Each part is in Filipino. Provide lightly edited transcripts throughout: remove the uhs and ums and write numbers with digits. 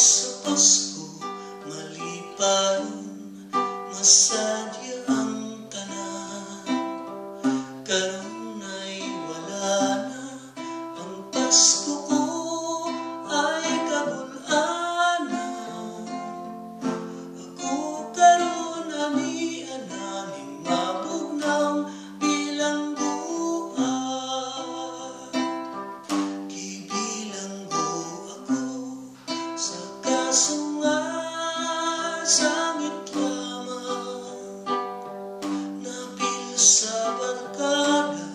sa Pasko malipan masadya ang tanan, karon ay wala na ang Pasko ko ay kabul-ana. Ako karon ani ananing mabugnaw bilang buhat, gibilanggo ako sa kasungan sangit lamang, napil sa barkada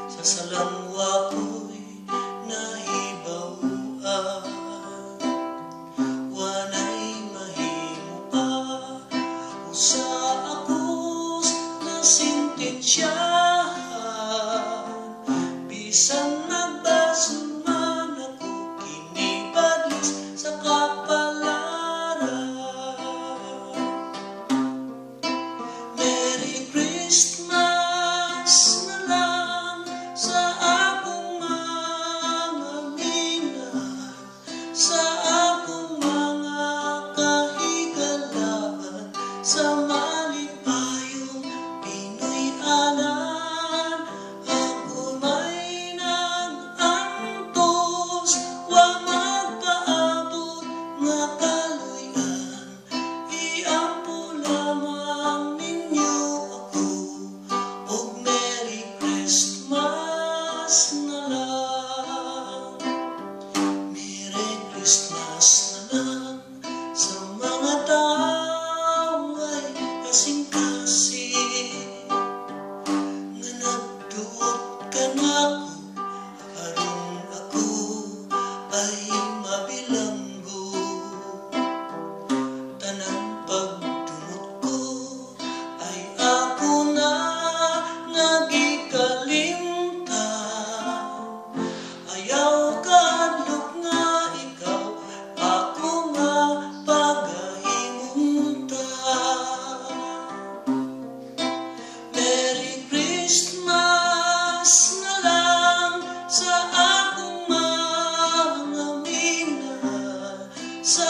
sa salangwa ko'y nahibawan, wanay mahimo pa usa akos nasintensyahan, bisan nagbasun man ako kinibadlis sa kapalaran. Merry Christmas na lang sa akong mga minahal, sa akong mga kahigalaan, sa malipayong Pinoy-anan. Ako may nag-antos, wa magpaabot nga kaluyan, iampo lamang ninyo ako, og Merry Christmas na lang. Merry Christmas na lang sa mga taong ay kasing-kasing, nga nagduot ka nako aron ako ay mabilanggo. Tanang pagdunot ko ay ako na nga gikalimtan, ayaw kadlok nga ikaw ako nga pagahimuntan. Merry Christmas na lang sa akong mga minahal, sa